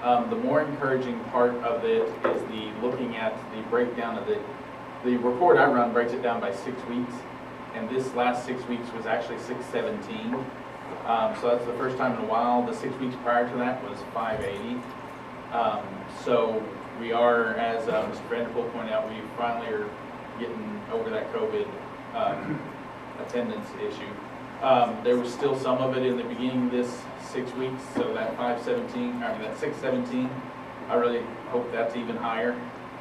The more encouraging part of it is the looking at the breakdown of the report I run breaks it down by 6 weeks, and this last 6 weeks was actually 617. So that's the first time in a while. The 6 weeks prior to that was 580. So we are, as Mr. Vanderpool pointed out, we finally are getting over that COVID attendance issue. There was still some of it in the beginning of this 6 weeks, so that 617, I really hope that's even higher,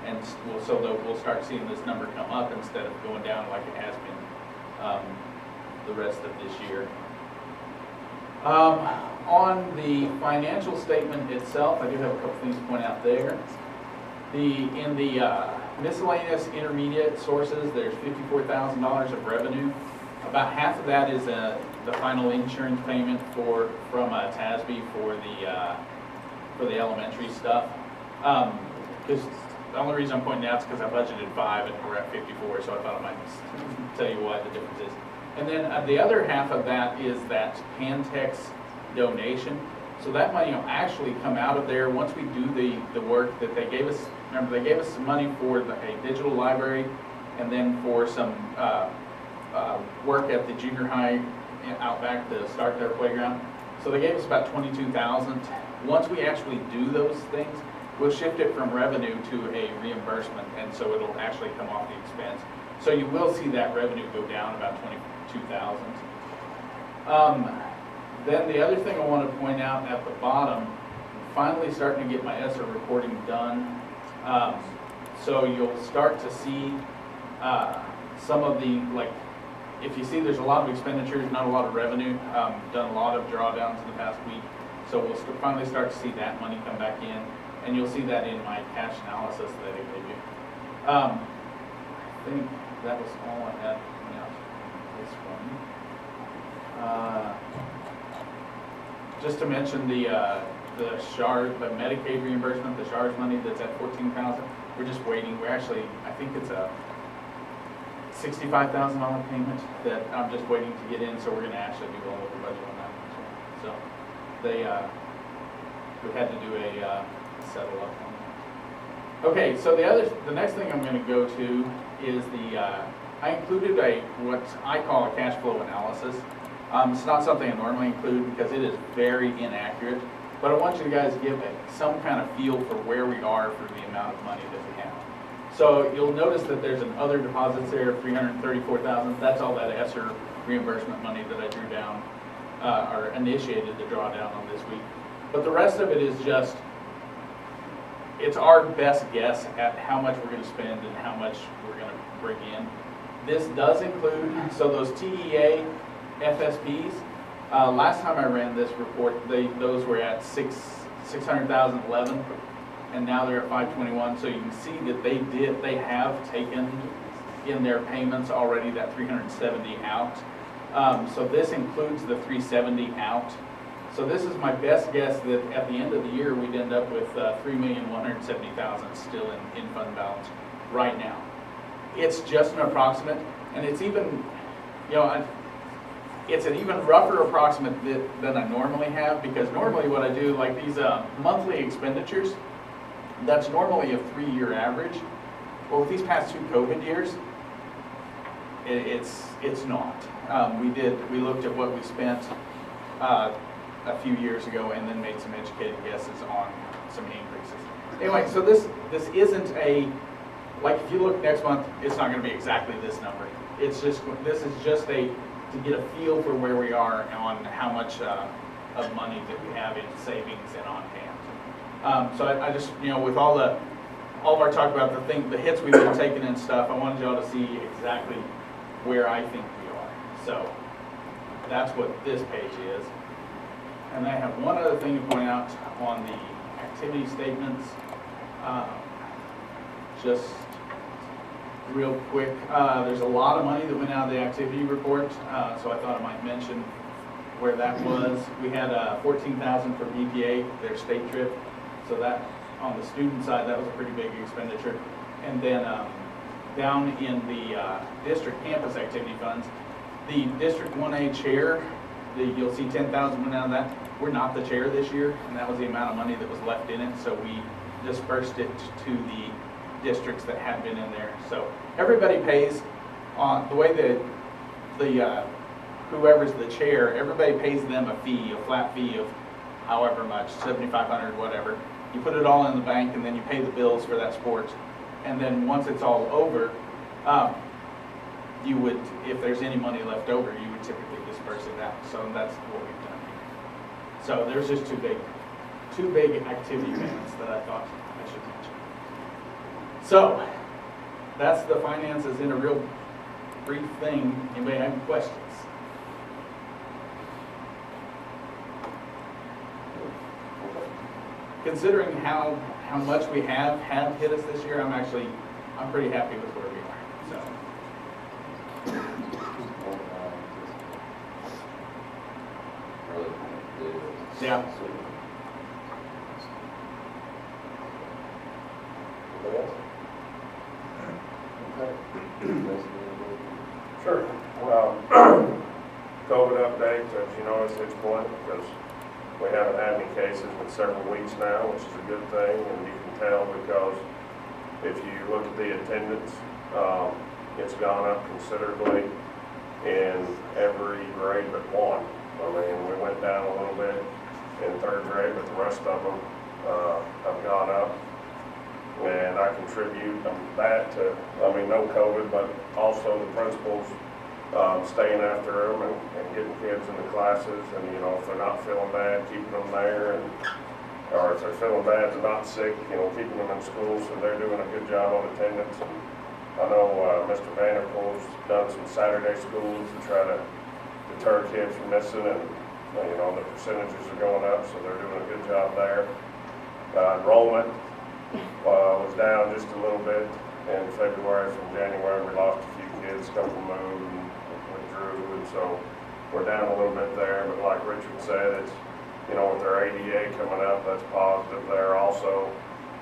and so that we'll start seeing this number come up instead of going down like it has been the rest of this year. On the financial statement itself, I do have a couple things to point out there. In the miscellaneous intermediate sources, there's $54,000 of revenue. About half of that is the final insurance payment from TASB for the elementary stuff. Because the only reason I'm pointing out is because I budgeted 5 and we're at 54, so I thought I might just tell you why the difference is. And then the other half of that is that Pantex donation. So that money will actually come out of there once we do the work that they gave us. Remember, they gave us some money for a digital library and then for some work at the junior high out back to start their playground. So they gave us about $22,000. Once we actually do those things, we'll shift it from revenue to a reimbursement, and so it'll actually come off the expense. So you will see that revenue go down about $22,000. Then the other thing I want to point out at the bottom, I'm finally starting to get my Essa recording done. So you'll start to see some of the, like, if you see there's a lot of expenditures, not a lot of revenue, done a lot of drawdowns in the past week. So we'll finally start to see that money come back in, and you'll see that in my cash analysis that I gave you. I think that was all I had coming out this one. Just to mention the Medicaid reimbursement, the SHARS money that's at $14,000. We're just waiting. We're actually, I think it's a $65,000 payment that I'm just waiting to get in. So we're going to actually be going over budget on that one as well. So we had to do a settle up on that. Okay, so the next thing I'm going to go to is I included what I call a cash flow analysis. It's not something I normally include because it is very inaccurate, but I want you guys to give some kind of feel for where we are for the amount of money that we have. So you'll notice that there's an other deposits there of $334,000. That's all that Essa reimbursement money that I drew down or initiated the drawdown on this week. But the rest of it is just, it's our best guess at how much we're going to spend and how much we're going to bring in. This does include, so those TEA FSPs, last time I ran this report, those were at $600,011, and now they're at $521. So you can see that they have taken in their payments already that $370 out. So this includes the $370 out. So this is my best guess that at the end of the year we'd end up with $3,170,000 still in fund balance right now. It's just an approximate, and it's even, it's an even rougher approximate than I normally have, because normally what I do, like these monthly expenditures, that's normally a 3-year average. Well, with these past 2 COVID years, it's not. We looked at what we spent a few years ago and then made some educated guesses on some increases. Anyway, so this isn't like if you look next month, it's not going to be exactly this number. This is just to get a feel for where we are on how much of money that we have in savings and on hand. So I just, with all of our talk about the hits we've been taking and stuff, I wanted y'all to see exactly where I think we are. So that's what this page is. And I have one other thing to point out on the activity statements. Just real quick, there's a lot of money that went out of the activity report, so I thought I might mention where that was. We had $14,000 for BPA, their state trip. So that, on the student side, that was a pretty big expenditure. And then down in the district campus activity funds, the District 1A chair, you'll see 10,000 went out of that. We're not the chair this year, and that was the amount of money that was left in it. So we dispersed it to the districts that had been in there. So everybody pays on the way that whoever's the chair, everybody pays them a fee, a flat fee of however much, $7,500, whatever. You put it all in the bank, and then you pay the bills for that sport. And then once it's all over, you would, if there's any money left over, you would typically disperse it out. So that's what we've done here. So there's just two big activity payments that I thought I should mention. So that's the finances in a real brief thing. Anybody have any questions? Considering how much we have had hit us this year, I'm pretty happy with where we are. So. Yeah. Sure. COVID update, as you know, is 6 point, because we haven't had any cases in several weeks now, which is a good thing, and you can tell because if you look at the attendance, it's gone up considerably in every grade but one. I mean, we went down a little bit in 3rd grade, but the rest of them have gone up. And I contribute that to, no COVID, but also the principals staying after them and getting kids in the classes, and if they're not feeling bad, keeping them there, or if they're feeling bad, they're not sick, keeping them in school. So they're doing a good job on attendance. And I know Mr. Vanderpool's done some Saturday schools to try to deter kids from missing, and the percentages are going up, so they're doing a good job there. Enrollment was down just a little bit in February. From January, we lost a few kids, a couple moved and withdrew, and so we're down a little bit there. But like Richard said, it's with their ADA coming up, that's positive there also.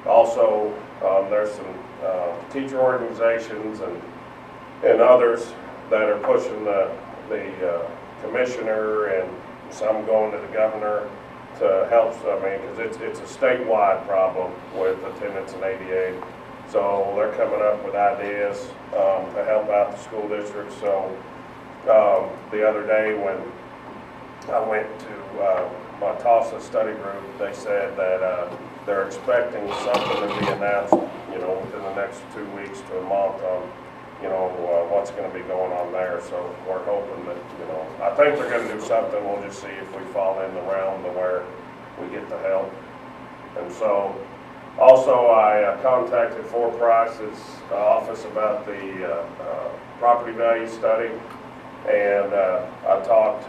Also, there's some teacher organizations and others that are pushing the commissioner, and some going to the governor to help. Because it's a statewide problem with attendance and ADA. So they're coming up with ideas to help out the school districts. So the other day when I went to my TASA study group, they said that they're expecting something to be announced, within the next 2 weeks to a month on, what's going to be going on there. So we're hoping that, I think they're going to do something. We'll just see if we fall in the realm to where we get the help. And so, also I contacted Fort Price's office about the property value study, and I talked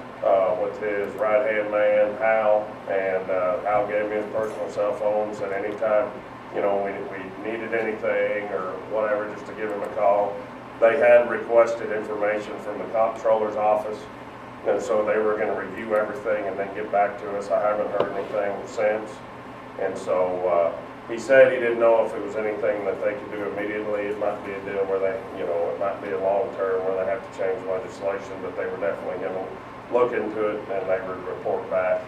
with his right-hand man, Hal, and Hal gave me his personal cell phone, said anytime, we needed anything or whatever, just to give him a call. They had requested information from the comptroller's office, and so they were going to review everything and then get back to us. I haven't heard anything since, and so he said he didn't know if it was anything that they could do immediately. It might be a deal where they, it might be a long term where they have to change legislation, but they were definitely going to look into it, and they would report back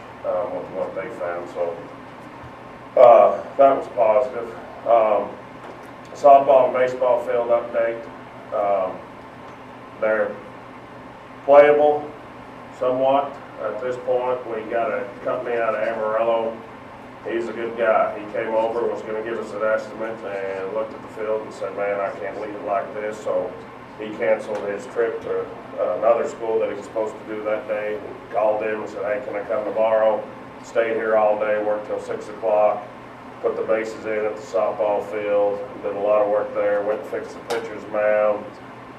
with what they found. So that was positive. Softball and baseball field update. They're playable somewhat at this point. We got a company out of Amarillo. He's a good guy. He came over, was going to give us an estimate, and looked at the field and said, man, I can't leave it like this. So he canceled his trip to another school that he was supposed to do that day. And called him and said, hey, can I come tomorrow? Stayed here all day, worked till 6 o'clock. Put the bases in at the softball field, did a lot of work there, went and fixed the pitcher's mound,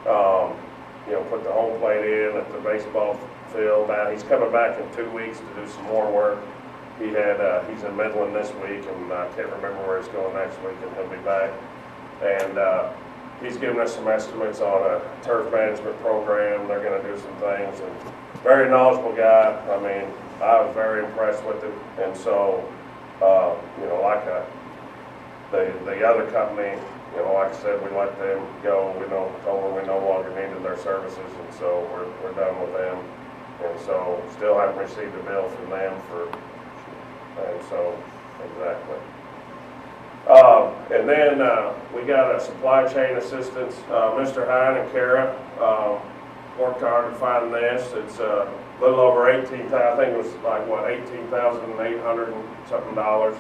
put the home plate in at the baseball field. Now he's coming back in 2 weeks to do some more work. He's in Midland this week, and I can't remember where he's going next week, and he'll be back. And he's given us some estimates on a turf management program. They're gonna do some things, and very knowledgeable guy. I mean, I was very impressed with him, and so, you know, like the other company, you know, like I said, we let them go. We told them we no longer needed their services, and so we're done with them. And so, still haven't received a bill from them and so, exactly. And then, we got a supply chain assistance, Mr. Hine and Kara, worked hard to find this. It's a little over 18,000, I think it was like, what, 18,800 and something dollars.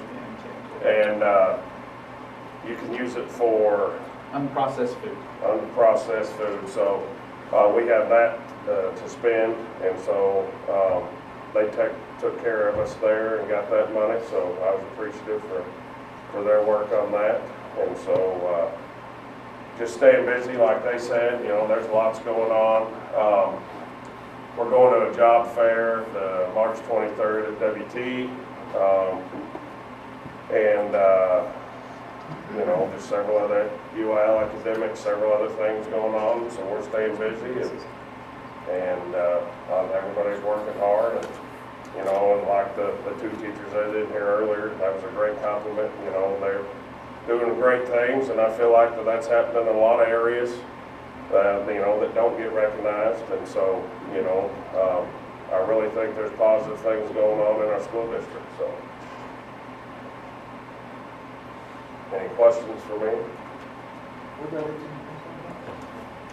And, you can use it for Unprocessed food. unprocessed food, so, we have that, to spend, and so, they took care of us there and got that money, so I was appreciative for their work on that. And so, just staying busy, like they said, you know, there's lots going on. We're going to a job fair, the March 23rd at WT, and, you know, just several other UIL academics, several other things going on, so we're staying busy, and everybody's working hard, and, you know, and like the two teachers I did here earlier, that was a great compliment. You know, they're doing great things, and I feel like that's happening in a lot of areas, you know, that don't get recognized, and so, you know, I really think there's positive things going on in our school district, so. Any questions for me?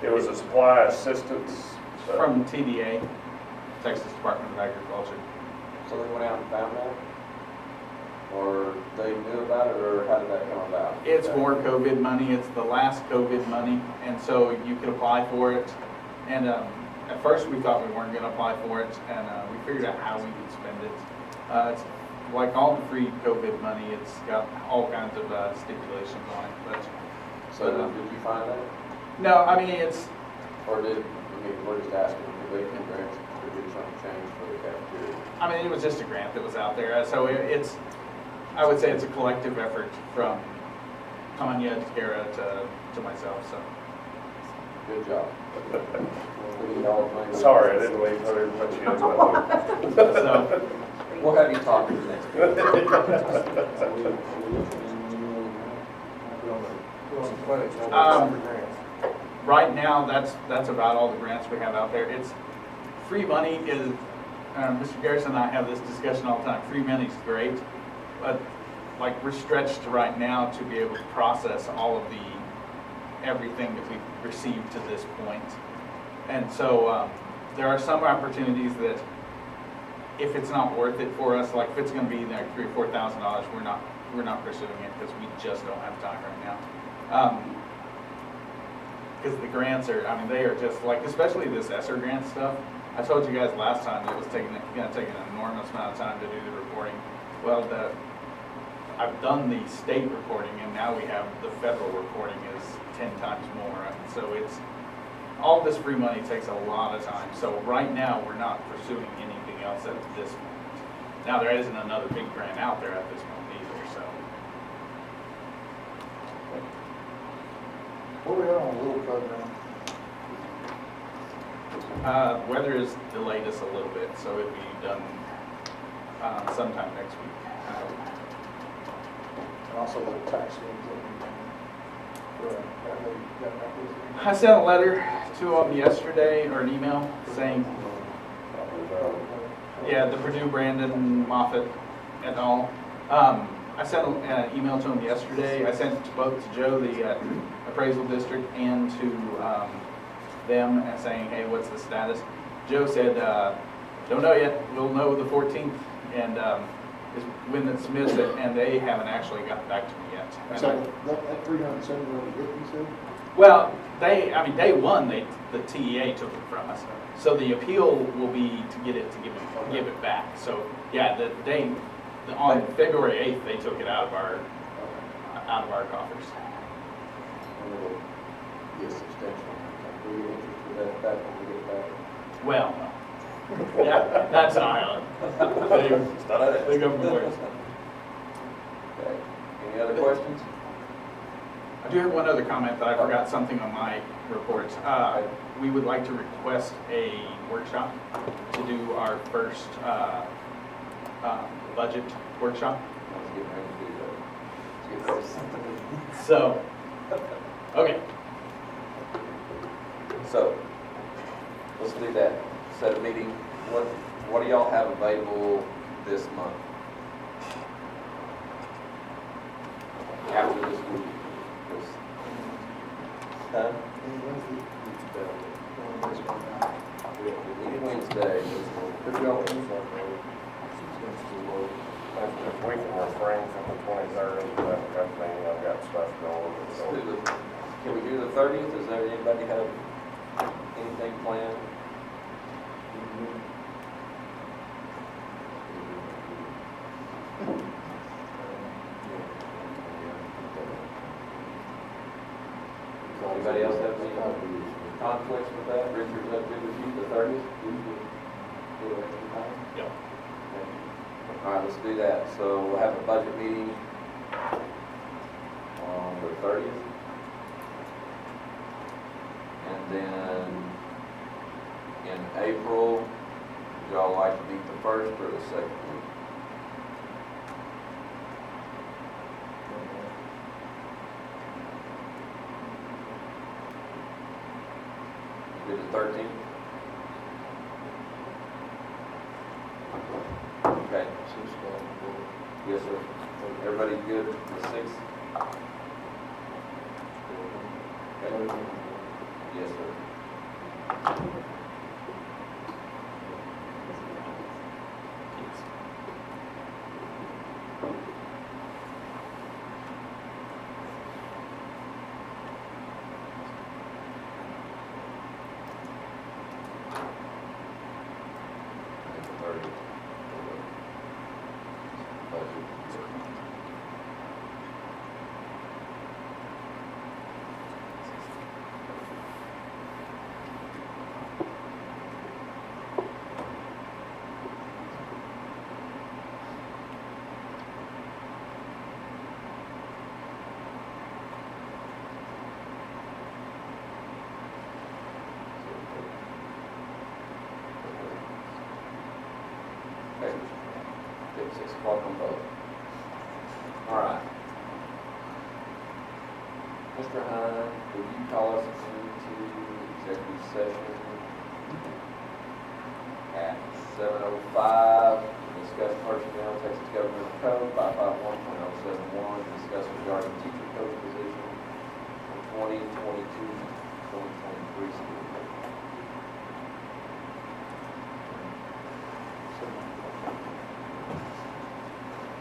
It was a supply assistance. From TDA, Texas Department of Agriculture. So they went out and found that? Or they knew about it, or how did that come about? It's more COVID money. It's the last COVID money, and so you could apply for it. And at first we thought we weren't going to apply for it, and we figured out how we could spend it. It's like all the free COVID money. It's got all kinds of stipulations on it. But So did you find that? no, I mean it's. Or we're just asking, did they can grants to do some change for the cafeteria? I mean, it was just a grant that was out there. So it's, I would say it's a collective effort from Tanya to Kara to myself. So Good job. Sorry, I didn't wait for her to put you in my loop. so We'll have you talk to the next right now, that's about all the grants we have out there. It's free money is. Mr. Garrison and I have this discussion all the time. Free money is great, but like we're stretched right now to be able to process all of everything that we've received to this point. And so there are some opportunities that if it's not worth it for us, like if it's going to be like $3,000 or $4,000, we're not pursuing it because we just don't have time right now. Because the grants are, I mean, they are just like, especially this Essa grant stuff. I told you guys last time it was going to take an enormous amount of time to do the reporting. Well, I've done the state reporting, and now we have the federal reporting is 10 times more. And so it's all this free money takes a lot of time. So right now we're not pursuing anything else at this point. Now there isn't another big grant out there at this point either. So What are we on a little program? weather has delayed us a little bit, so it'll be done sometime next week. And also the tax liens I sent a letter to them yesterday, or an email, saying, yeah, the Purdue, Brandon, Moffitt, et al. I sent an email to them yesterday. I sent it to both to Joe, the appraisal district, and to them, and saying, hey, what's the status? Joe said, don't know yet. We'll know the 14th, and is when it's submitted, and they haven't actually gotten back to me yet. So that 370 you said? Well, day one, the TEA took it from us. So the appeal will be to give it back. So yeah, on February 8th, they took it out of our coffers. Yes, substantial. Are you interested in that when we get back? Well, no. Yeah, that's an island. They go from where? Okay. Any other questions? I do have one other comment that I forgot something on my reports. We would like to request a workshop to do our first budget workshop. Let's get ready to do that. Let's get ready. So, okay. So, let's do that. Set a meeting. What do y'all have available this month? After this week? Huh? Wednesday. If we can refrain from the 23rd, that means I've got stuff going. So. Can we do the 30th? Does anybody have anything planned? Anybody else have any conflicts with that? Richard, is that good with you, the 30th? Yep. All right, let's do that. So we'll have a budget meeting on the 30th. And then in April, would y'all like to meet the first or the second week? Do the 13th? Okay. Yes, sir. Everybody good with the 6th? Okay. Yes, sir. Okay. 6 o'clock on both. All right. Mr. Hine, will you call us into executive session at 7:05 to discuss personnel, Texas Government Code 551.071, discuss regarding teacher coach position for 2022-2023 school year.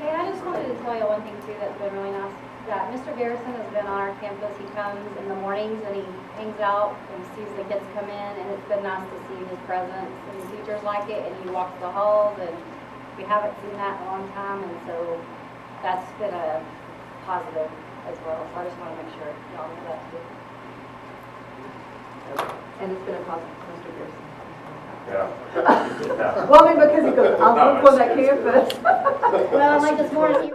Hey, I just wanted to tell you one thing too that's been really nice. That Mr. Garrison has been on our campus. He comes in the mornings and he hangs out and sees the kids come in, and it's been nice to see his presence. And the teachers like it, and he walks the halls, and we haven't seen that in a long time, and so that's been a positive as well. So I just want to make sure y'all know that too. And it's been a positive, Mr. Garrison. Yeah. Well, I mean, because he goes, I'll look on that campus. Well, like this morning,